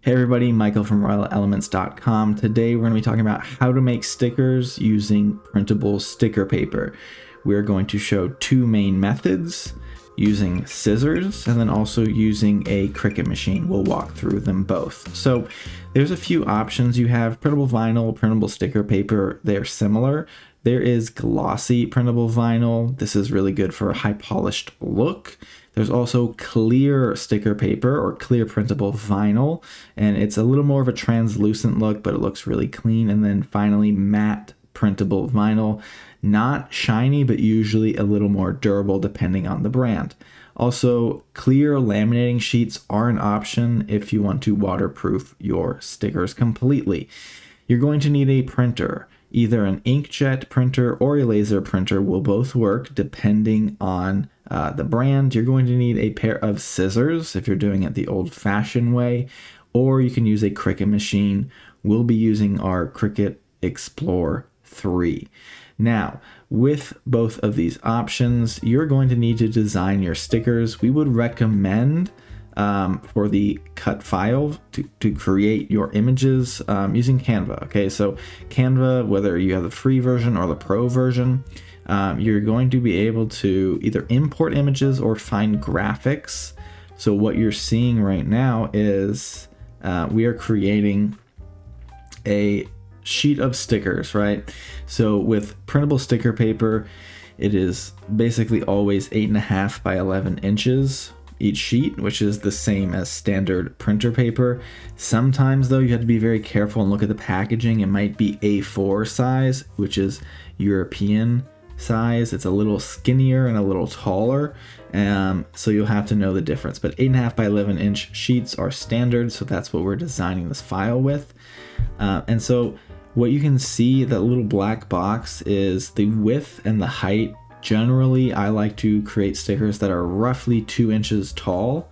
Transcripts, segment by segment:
Hey everybody, Michael from RoyalElements.com. Today we're going to be talking about how to make stickers using printable sticker paper. We're going to show two main methods, using scissors and then also using a Cricut machine. We'll walk through them both. So there's a few options. You have printable vinyl, printable sticker paper. They're similar. There is glossy printable vinyl. This is really good for a high polished look. There's also clear sticker paper or clear printable vinyl, and it's a little more of a translucent look, but it looks really clean. And then finally, matte printable vinyl, not shiny, but usually a little more durable depending on the brand. Also, clear laminating sheets are an option if you want to waterproof your stickers completely. You're going to need a printer. Either an inkjet printer or a laser printer will both work depending on the brand. You're going to need a pair of scissors if you're doing it the old-fashioned way, or you can use a Cricut machine. We'll be using our Cricut Explore 3. Now, with both of these options, you're going to need to design your stickers. We would recommend for the cut file to create your images using Canva. Okay, so Canva, whether you have the free version or the pro version, you're going to be able to either import images or find graphics. So what you're seeing right now is we are creating a sheet of stickers, right? So with printable sticker paper, it is basically always 8.5 by 11 inches each sheet, which is the same as standard printer paper. Sometimes though, you have to be very careful and look at the packaging. It might be A4 size, which is European size. It's a little skinnier and a little taller, so you'll have to know the difference. But 8.5 by 11 inch sheets are standard, so that's what we're designing this file with. And so what you can see, that little black box, is the width and the height. Generally, I like to create stickers that are roughly 2 inches tall,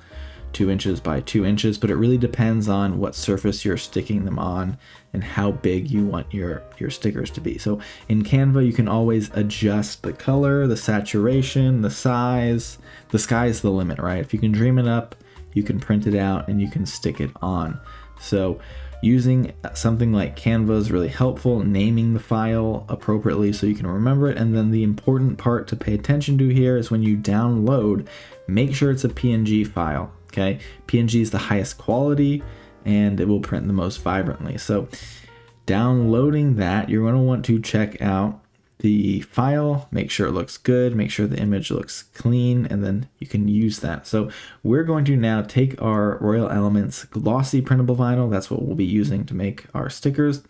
2 inches by 2 inches, but it really depends on what surface you're sticking them on and how big you want your stickers to be. So in Canva, you can always adjust the color, the saturation, the size. The sky's the limit, right? If you can dream it up, you can print it out and you can stick it on. So using something like Canva is really helpful, naming the file appropriately so you can remember it. And then the important part to pay attention to here is when you download, make sure it's a PNG file, okay? PNG is the highest quality and it will print the most vibrantly. So downloading that, you're going to want to check out the file, make sure it looks good, make sure the image looks clean, and then you can use that. So we're going to now take our Royal Elements glossy printable vinyl, that's what we'll be using to make our stickers,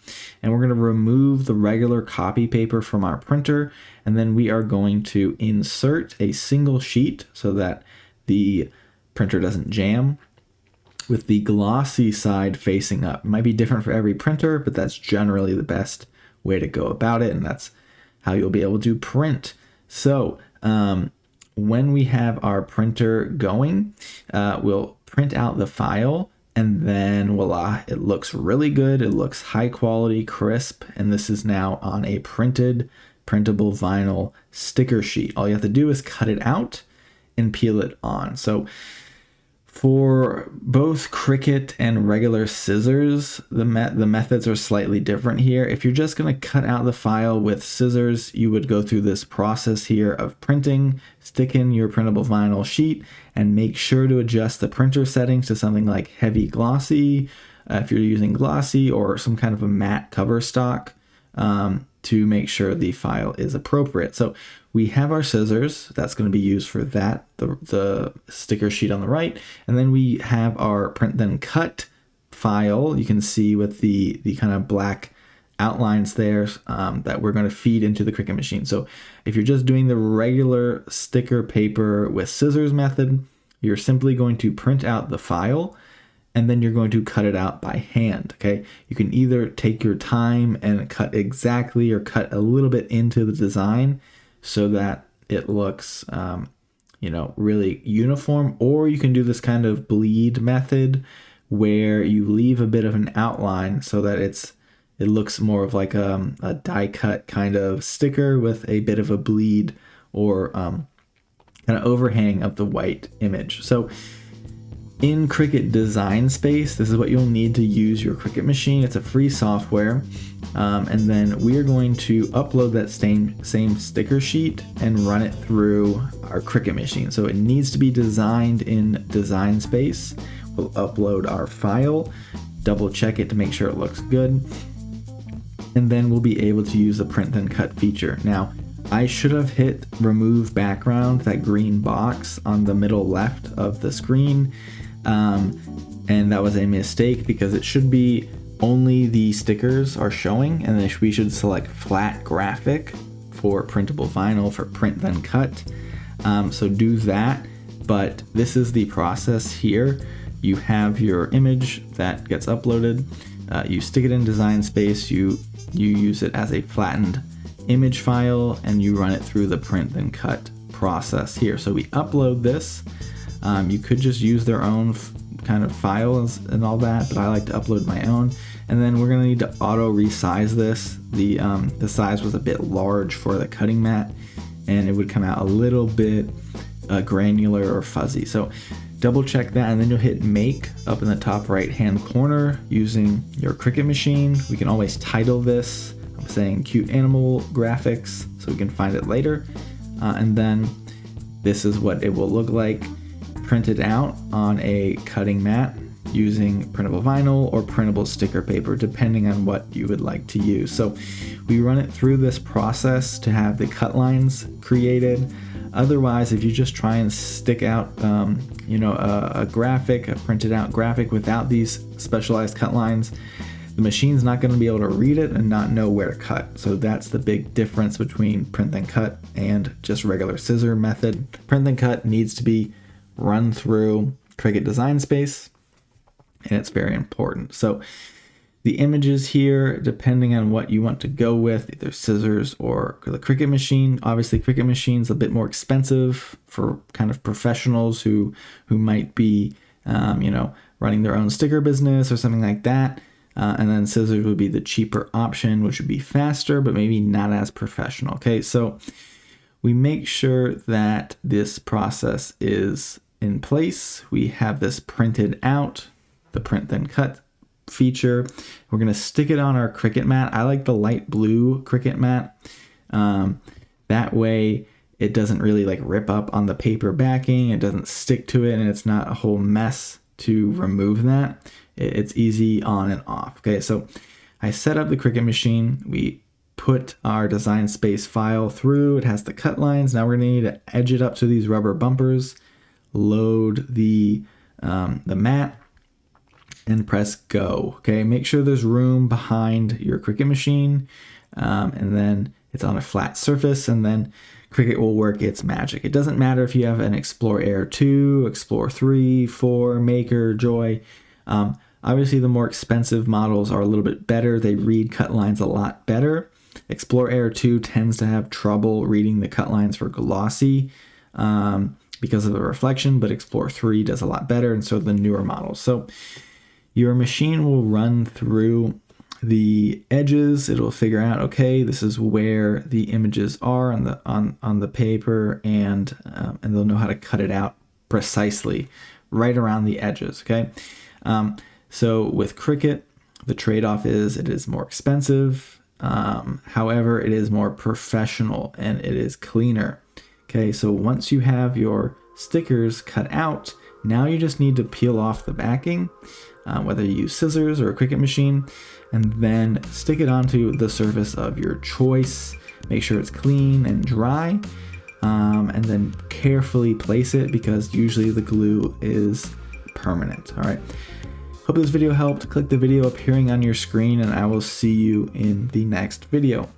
and we're going to remove the regular copy paper from our printer, and then we are going to insert a single sheet so that the printer doesn't jam, with the glossy side facing up. It might be different for every printer, but that's generally the best way to go about it, and that's how you'll be able to print. So when we have our printer going, we'll print out the file, and then voila, it looks really good. It looks high quality, crisp, and this is now on a printable vinyl sticker sheet. All you have to do is cut it out and peel it on. So for both Cricut and regular scissors, the methods are slightly different here. If you're just going to cut out the file with scissors, you would go through this process here of printing, stick in your printable vinyl sheet, and make sure to adjust the printer settings to something like heavy glossy, if you're using glossy, or some kind of a matte cover stock, to make sure the file is appropriate. So we have our scissors, that's going to be used for that, the sticker sheet on the right, and then we have our print then cut file. You can see with the kind of black outlines there that we're going to feed into the Cricut machine. So if you're just doing the regular sticker paper with scissors method, you're simply going to print out the file, and then you're going to cut it out by hand, okay? You can either take your time and cut exactly or cut a little bit into the design so that it looks, really uniform, or you can do this kind of bleed method where you leave a bit of an outline so that it looks more of like a die cut kind of sticker with a bit of a bleed or kind of overhang of the white image. So In Cricut Design Space, this is what you'll need to use your Cricut machine. It's a free software. And then we are going to upload that same sticker sheet and run it through our Cricut machine. So it needs to be designed in Design Space. We'll upload our file, double check it to make sure it looks good, and then we'll be able to use the print then cut feature. Now, I should have hit remove background, that green box on the middle left of the screen, and that was a mistake because it should be only the stickers are showing, and then we should select flat graphic for printable vinyl for print then cut. So do that, but this is the process here. You have your image that gets uploaded, you stick it in Design Space, you use it as a flattened image file, and you run it through the print then cut process here. So we upload this. You could just use their own kind of files and all that, but I like to upload my own. And then we're gonna need to auto resize this. The size was a bit large for the cutting mat, and it would come out a little bit granular or fuzzy. So double check that, and then you'll hit make up in the top right hand corner using your Cricut machine. We can always title this. I'm saying cute animal graphics so we can find it later. And then this is what it will look like printed out on a cutting mat using printable vinyl or printable sticker paper, depending on what you would like to use. So we run it through this process to have the cut lines created. Otherwise, if you just try and stick out a graphic, a printed out graphic without these specialized cut lines, the machine's not going to be able to read it and not know where to cut. So that's the big difference between print then cut and just regular scissor method. Print then cut needs to be run through Cricut Design Space, and it's very important. So the images here, depending on what you want to go with, either scissors or the Cricut machine. Obviously, Cricut machine's a bit more expensive for kind of professionals who might be, running their own sticker business or something like that. And then scissors would be the cheaper option, which would be faster, but maybe not as professional. Okay, so we make sure that this process is in place. We have this printed out, the print then cut feature. We're going to stick it on our Cricut mat. I like the light blue Cricut mat. That way it doesn't really like rip up on the paper backing. It doesn't stick to it, and it's not a whole mess to remove that. It's easy on and off. Okay, so I set up the Cricut machine. We put our Design Space file through. It has the cut lines. Now we're going to need to edge it up to these rubber bumpers, load the mat, and press go. Okay, make sure there's room behind your Cricut machine, and then it's on a flat surface, and then Cricut will work its magic. It doesn't matter if you have an Explore Air 2, Explore 3, 4, Maker, Joy. Obviously, the more expensive models are a little bit better. They read cut lines a lot better. Explore Air 2 tends to have trouble reading the cut lines for glossy because of the reflection, but Explore 3 does a lot better, and so the newer models. So your machine will run through the edges. It'll figure out, okay, this is where the images are on the paper, and they'll know how to cut it out precisely right around the edges. Okay. So with Cricut, the trade-off is it is more expensive. However, it is more professional and it is cleaner. Okay, so once you have your stickers cut out, now you just need to peel off the backing, whether you use scissors or a Cricut machine, and then stick it onto the surface of your choice. Make sure it's clean and dry, and then carefully place it because usually the glue is permanent. All right. Hope this video helped. Click the video appearing on your screen, and I will see you in the next video.